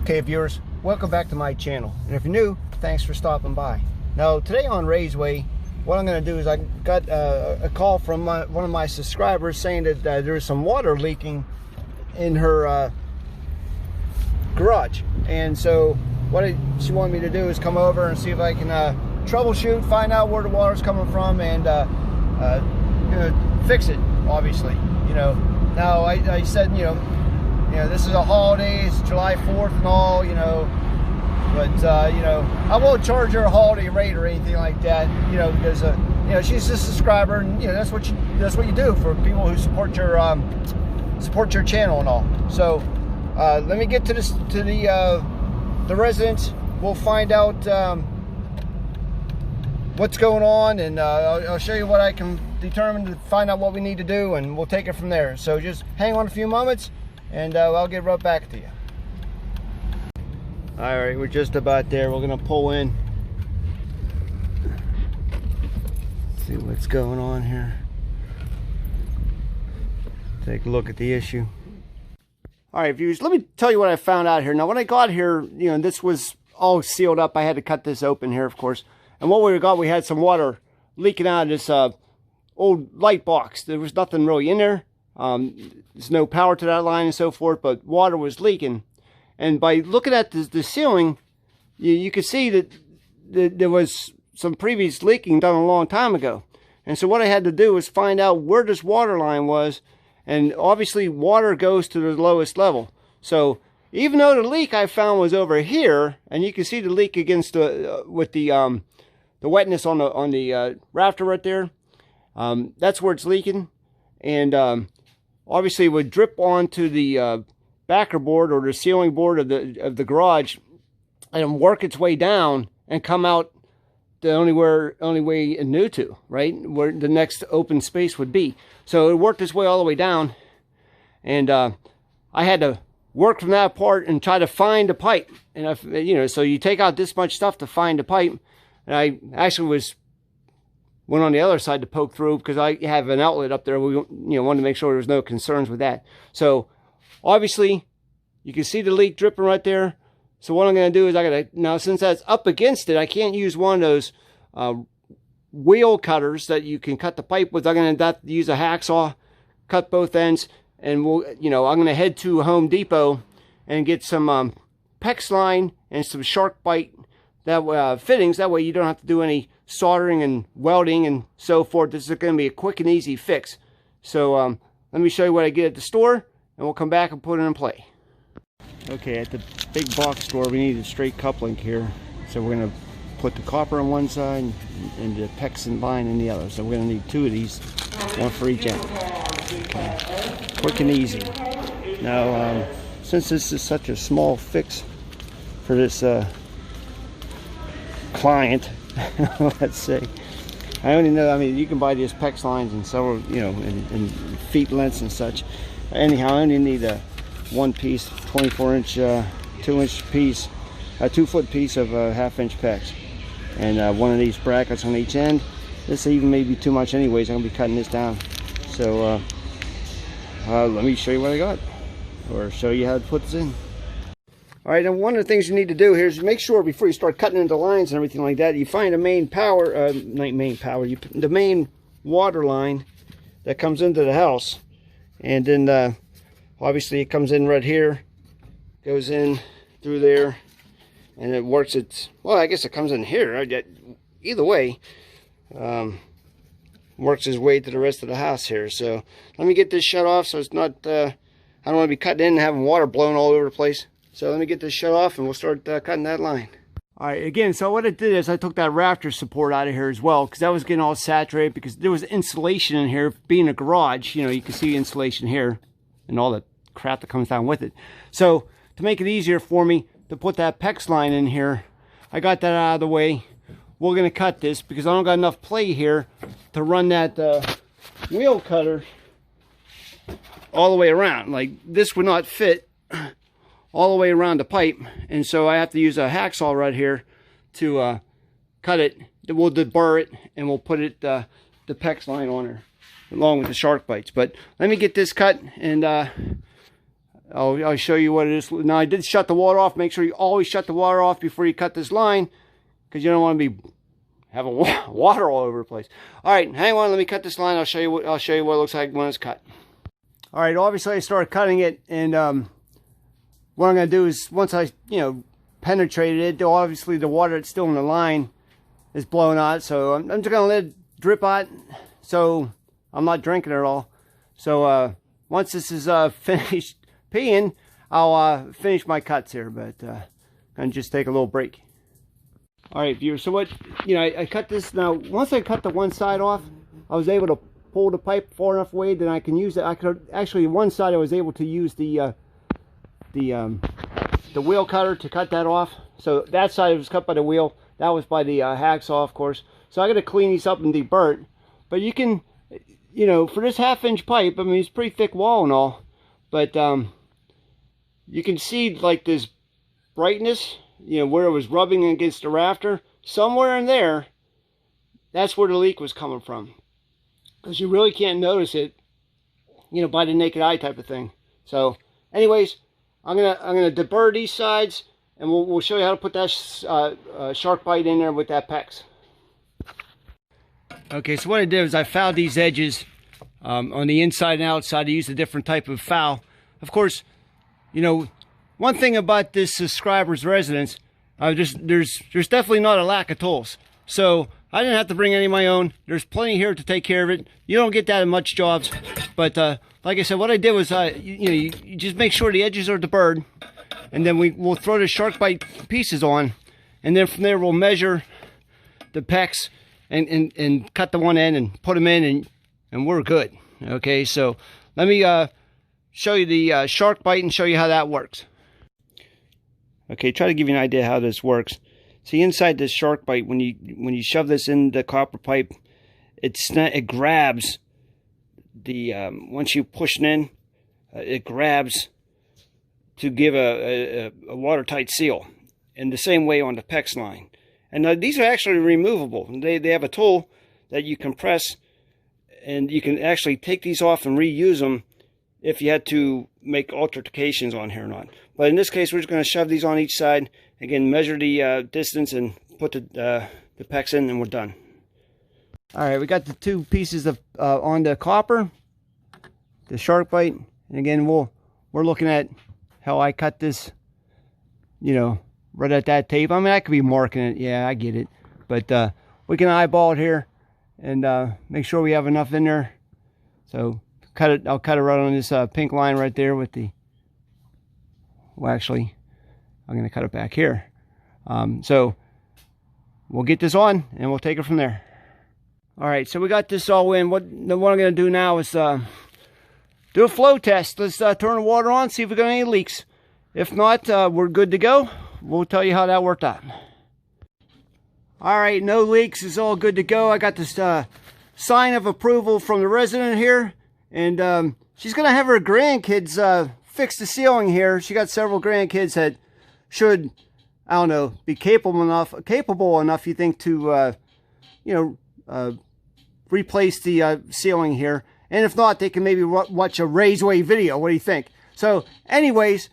Okay viewers, welcome back to my channel, and if you're new, thanks for stopping by. Now today on Ray's Way, what I'm going to do is I got a call from one of my subscribers saying that there's some water leaking in her garage, and so what she wanted me to do is come over and see if I can troubleshoot, find out where the water's coming from, and fix it. Obviously, now I said this is a holiday, it's July 4th and all, but I won't charge her a holiday rate or anything like that, because she's a subscriber, and that's what you do for people who support your channel and all. So let me get to the residence. We'll find out what's going on, and I'll show you what I can determine to find out what we need to do, and we'll take it from there. So just hang on a few moments, and I'll get right back to you. All right, we're just about there. We're gonna pull in, see what's going on here, take a look at the issue. All right, viewers, let me tell you what I found out here. Now, when I got here, this was all sealed up. I had to cut this open here, of course. And what we had some water leaking out of this old light box. There was nothing really in there. There's no power to that line and so forth, but water was leaking. And by looking at the ceiling, you could see that there was some previous leaking done a long time ago. And so what I had to do was find out where this water line was. And obviously water goes to the lowest level. So even though the leak I found was over here, and you can see the leak against with the wetness on the rafter right there, that's where it's leaking. And obviously it would drip onto the backer board or the ceiling board of the garage, and work its way down and come out the only way it knew to, right, where the next open space would be. So it worked its way all the way down, and I had to work from that part and try to find the pipe. And so you take out this much stuff to find the pipe, and I actually went on the other side to poke through because I have an outlet up there. We wanted to make sure there was no concerns with that. So obviously you can see the leak dripping right there. So what I'm going to do is now, since that's up against it, I can't use one of those wheel cutters that you can cut the pipe with. I'm going to have to use a hacksaw, cut both ends, and I'm going to head to Home Depot and get some PEX line and some shark bite fittings. That way you don't have to do any soldering and welding and so forth. This is going to be a quick and easy fix. So let me show you what I get at the store, and we'll come back and put it in play. Okay, at the big box store, we need a straight coupling here. So we're going to put the copper on one side and the PEX and line in the other. So we're going to need two of these, one for each end. Okay. Quick and easy. Now, since this is such a small fix for this client, let's say, I only know, you can buy these PEX lines in several, in feet lengths and such. Anyhow, I only need a one piece 24-inch 2-inch piece, a 2-foot piece of 1/2-inch PEX, and one of these brackets on each end. This even may be too much anyways. I'm gonna be cutting this down. So let me show you what I got, or show you how to put this in. All right, now one of the things you need to do here is make sure before you start cutting into lines and everything like that, you find a main power, the main water line that comes into the house. And then obviously it comes in right here, goes in through there, and it works well, I guess it comes in here. Either way, works its way to the rest of the house here. So let me get this shut off so it's not, I don't want to be cutting in and having water blowing all over the place. So let me get this shut off and we'll start cutting that line. All right, again, so what I did is I took that rafter support out of here as well, because that was getting all saturated, because there was insulation in here. Being a garage, you can see insulation here and all the crap that comes down with it. So to make it easier for me to put that PEX line in here, I got that out of the way. We're going to cut this because I don't got enough play here to run that wheel cutter all the way around. Like, this would not fit all the way around the pipe, and so I have to use a hacksaw right here to cut it. We'll deburr it and we'll put it the PEX line on her along with the shark bites. But let me get this cut, and I'll show you what it is. Now, I did shut the water off. Make sure you always shut the water off before you cut this line, because you don't want to be having water all over the place. All right, hang on. Let me cut this line. I'll show you what it looks like when it's cut. All right, obviously I started cutting it, and what I'm going to do is once I penetrated it, obviously the water that's still in the line is blowing out, so I'm just going to let it drip out, so I'm not drinking it all. So once this is finished peeing, I'll finish my cuts here, but I'm going to just take a little break. All right, viewers, so what, I cut this. Now, once I cut the one side off, I was able to pull the pipe far enough away that I can use it. I could actually, one side I was able to use the wheel cutter to cut that off. So that side was cut by the wheel. That was by the hacksaw, of course. So I got to clean these up and deburr. But you can, for this 1/2-inch pipe, I mean, it's pretty thick wall and all, but you can see like this brightness, where it was rubbing against the rafter. Somewhere in there, that's where the leak was coming from. Because you really can't notice it, by the naked eye type of thing. So, anyways, I'm gonna deburr these sides, and we'll show you how to put that shark bite in there with that PEX. Okay, so what I did was I fouled these edges on the inside and outside. I used a different type of foul. Of course, one thing about this subscriber's residence, there's definitely not a lack of tools. So I didn't have to bring any of my own. There's plenty here to take care of it. You don't get that in much jobs, but like I said, what I did was you just make sure the edges are deburred, and then we'll throw the shark bite pieces on, and then from there we'll measure the PEX and cut the one end and put them in, and we're good. Okay, so let me show you the shark bite and show you how that works. Okay, try to give you an idea how this works. See, inside this shark bite, when you shove this in the copper pipe, it grabs the once you push it in, it grabs to give a watertight seal. In the same way on the PEX line. And these are actually removable. They have a tool that you can press, and you can actually take these off and reuse them if you had to make altercations on here or not. But in this case, we're just going to shove these on each side. Again, measure the distance and put the PEX in, and we're done. All right, we got the two pieces of on the copper, the shark bite, and again we're looking at how I cut this, right at that tape. I mean, I could be marking it. Yeah, I get it. But we can eyeball it here and make sure we have enough in there. So I'll cut it right on this pink line right there with the, well, actually, I'm going to cut it back here. So we'll get this on and we'll take it from there. All right, so we got this all in. What I'm going to do now is do a flow test. Let's turn the water on, see if we got any leaks. If not, we're good to go. We'll tell you how that worked out. All right, no leaks. It's all good to go. I got this sign of approval from the resident here, and she's going to have her grandkids fix the ceiling here. She got several grandkids that should, I don't know, be capable enough, you think, to, replace the ceiling here. And if not, they can maybe watch a Raiseway video. What do you think? So, anyways,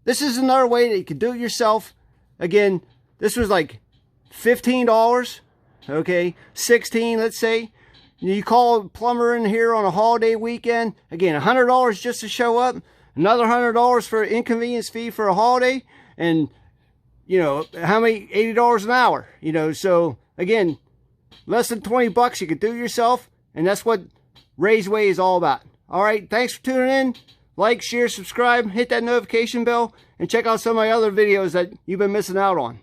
this is another way that you can do it yourself. Again, this was like $15, okay, $16, let's say. You call a plumber in here on a holiday weekend. Again, $100 just to show up, another $100 for an inconvenience fee for a holiday, and how many? $80 an hour. So again, less than 20 bucks. You can do it yourself, and that's what Raiseway is all about. All right, thanks for tuning in. Like, share, subscribe, hit that notification bell, and check out some of my other videos that you've been missing out on.